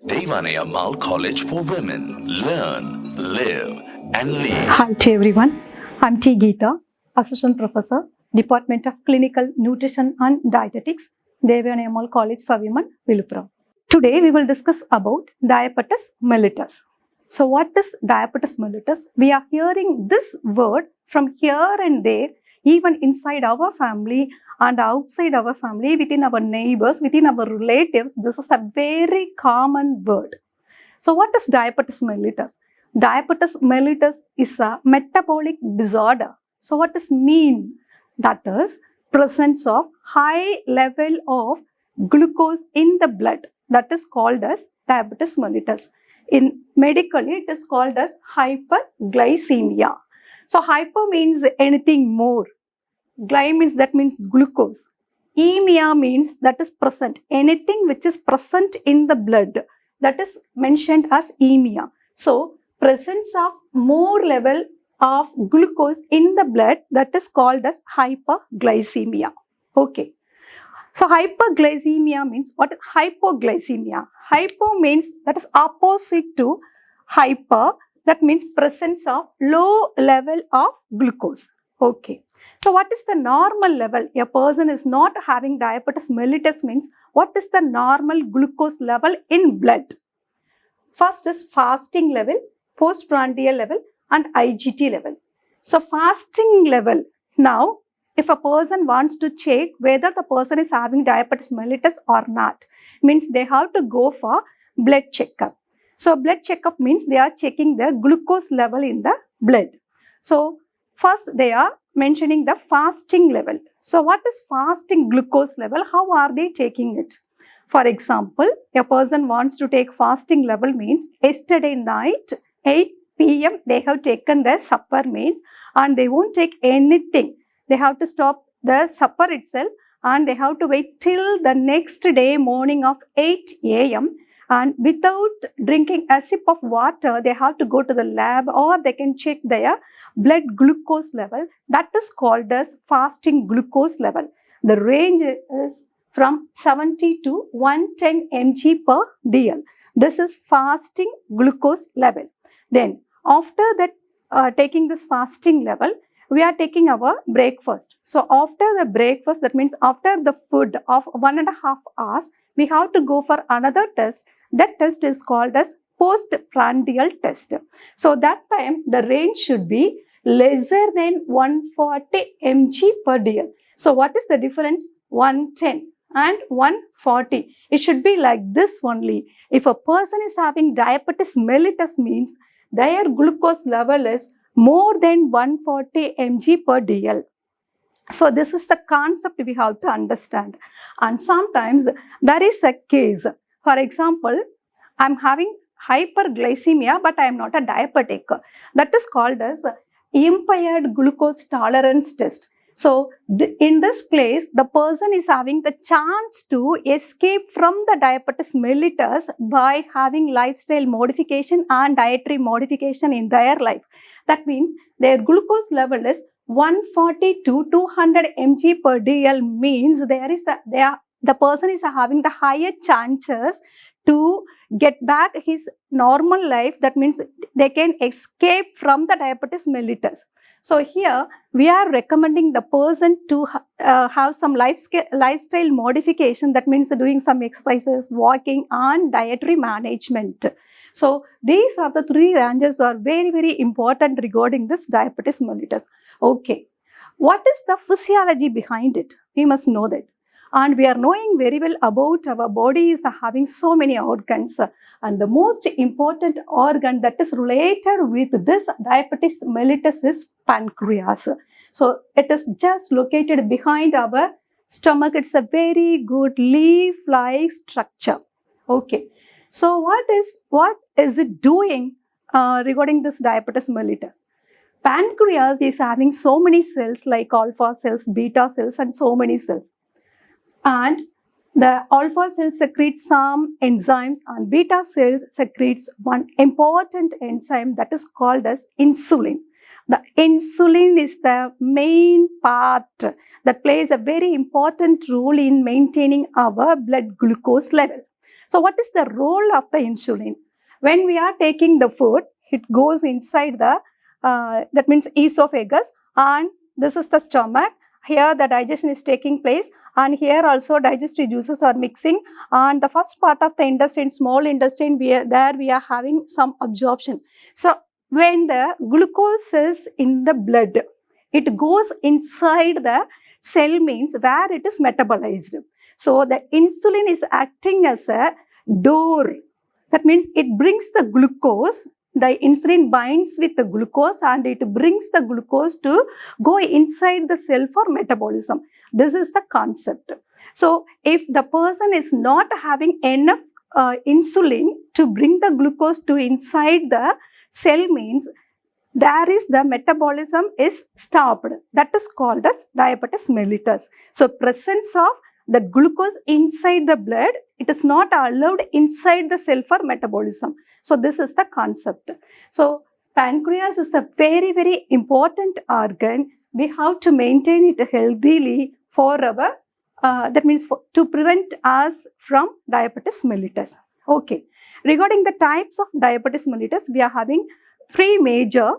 Theivanai Ammal College for Women. Learn, live and lead. Hi to everyone. I'm T.Geetha, Assistant Professor, Department of Clinical Nutrition and Dietetics, Theivanai Ammal College for Women, Villupuram. Today we will discuss about Diabetes Mellitus. So what is Diabetes Mellitus? We are hearing this word from here and there, even inside our family and outside our family, within our neighbors, within our relatives. This is a very common word. So what is Diabetes Mellitus? Diabetes mellitus is a metabolic disorder. So what does mean? That is presence of high level of glucose in the blood. That is called as diabetes mellitus. In medically, it is called as hyperglycemia. So hyper means anything more. Gly means glucose. Emia means that is present. Anything which is present in the blood, that is mentioned as emia. So presence of more level of glucose in the blood, that is called as hyperglycemia. Okay. So hyperglycemia means what is hypoglycemia? Hypo means that is opposite to hyper, that means presence of low level of glucose. Okay. So what is the normal level? A person is not having diabetes mellitus means what is the normal glucose level in blood? First is fasting level, postprandial level and IGT level. So fasting level, now if a person wants to check whether the person is having diabetes mellitus or not, means they have to go for blood checkup. So blood checkup means they are checking the glucose level in the blood. So first they are mentioning the fasting level. So what is fasting glucose level? How are they taking it? For example, a person wants to take fasting level means yesterday night 8 p.m. they have taken their supper means, and they won't take anything. They have to stop the supper itself and they have to wait till the next day morning of 8 a.m. and without drinking a sip of water, they have to go to the lab or they can check their blood glucose level. That is called as fasting glucose level. The range is from 70 to 110 mg per dl. This is fasting glucose level. Then after that taking this fasting level, we are taking our breakfast. So after the breakfast, that means after the food of 1.5 hours, we have to go for another test. That test is called as postprandial test. So that time the range should be lesser than 140 mg per dl. So what is the difference? 110 and 140. It should be like this only. If a person is having diabetes mellitus means their glucose level is more than 140 mg per dl. So this is the concept we have to understand. And sometimes there is a case. For example, I am having hyperglycemia but I am not a diabetic. That is called as impaired glucose tolerance test. So in this place, the person is having the chance to escape from the diabetes mellitus by having lifestyle modification and dietary modification in their life. That means their glucose level is 140 to 200 mg per dl means the person is having the higher chances to get back his normal life. That means they can escape from the diabetes mellitus. So here we are recommending the person to have some lifestyle modification. That means doing some exercises, walking and dietary management. So these are the three ranges are very, very important regarding this diabetes mellitus. Okay, what is the physiology behind it? We must know that. And we are knowing very well about our body is having so many organs. And the most important organ that is related with this diabetes mellitus is pancreas. So it is just located behind our stomach. It's a very good leaf-like structure. Okay. So what is it doing regarding this diabetes mellitus? Pancreas is having so many cells like alpha cells, beta cells and so many cells. And the alpha cell secretes some enzymes and beta cells secretes one important enzyme that is called as insulin. The insulin is the main part that plays a very important role in maintaining our blood glucose level. So what is the role of the insulin? When we are taking the food, it goes inside the, that means esophagus, and this is the stomach. Here the digestion is taking place, and here also digestive juices are mixing, and the first part of the intestine, small intestine, we are having some absorption. So when the glucose is in the blood, it goes inside the cell, means where it is metabolized. So the insulin is acting as a door. That means it brings the glucose, the insulin binds with the glucose and it brings the glucose to go inside the cell for metabolism. This is the concept. So if the person is not having enough insulin to bring the glucose to inside the cell, means there is the metabolism is stopped. That is called as diabetes mellitus. So presence of the glucose inside the blood, it is not allowed inside the cell for metabolism. So this is the concept. So pancreas is a very, very important organ. We have to maintain it healthily for our, that means to prevent us from diabetes mellitus. Okay. Regarding the types of diabetes mellitus, we are having three major.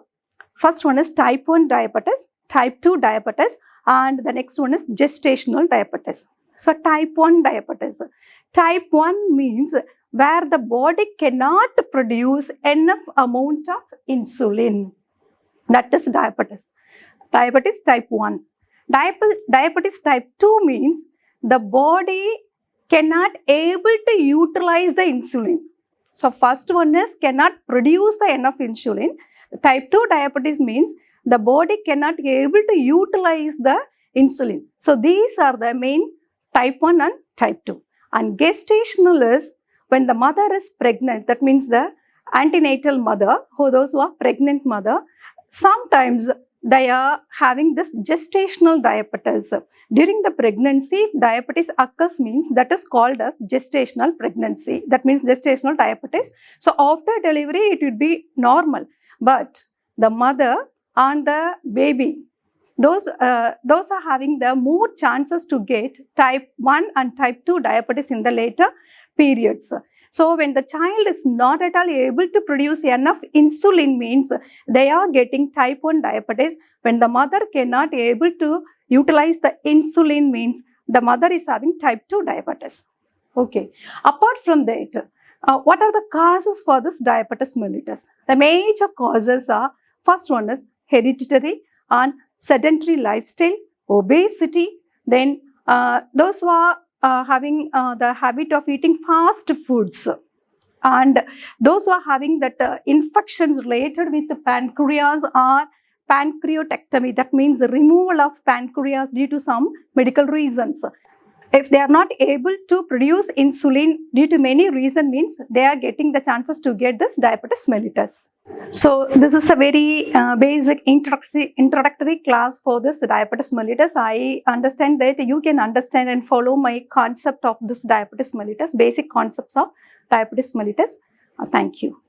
First one is type 1 diabetes, type 2 diabetes, and the next one is gestational diabetes. So type 1 diabetes. Type 1 means where the body cannot produce enough amount of insulin. That is diabetes. Diabetes type 1. Diabetes type 2 means the body cannot able to utilize the insulin. So first one is cannot produce the enough insulin. Type 2 diabetes means the body cannot be able to utilize the insulin. So these are the main type 1 and type 2. And gestational is when the mother is pregnant, that means the antenatal mother, or those who are pregnant mother, sometimes they are having this gestational diabetes. During the pregnancy, if diabetes occurs, means that is called as gestational pregnancy. That means gestational diabetes. So after delivery, it would be normal. But the mother and the baby, those are having the more chances to get type 1 and type 2 diabetes in the later periods. So when the child is not at all able to produce enough insulin, means they are getting type 1 diabetes. When the mother cannot able to utilize the insulin, means the mother is having type 2 diabetes. Okay. Apart from that, what are the causes for this diabetes mellitus? The major causes are, first one is hereditary and sedentary lifestyle, obesity, then those who are having the habit of eating fast foods, and those who are having that infections related with the pancreas or pancreatectomy, that means the removal of pancreas due to some medical reasons. If they are not able to produce insulin due to many reasons, means they are getting the chances to get this diabetes mellitus. So this is a very basic introductory class for this diabetes mellitus. I understand that you can understand and follow my concept of this diabetes mellitus, basic concepts of diabetes mellitus. Thank you.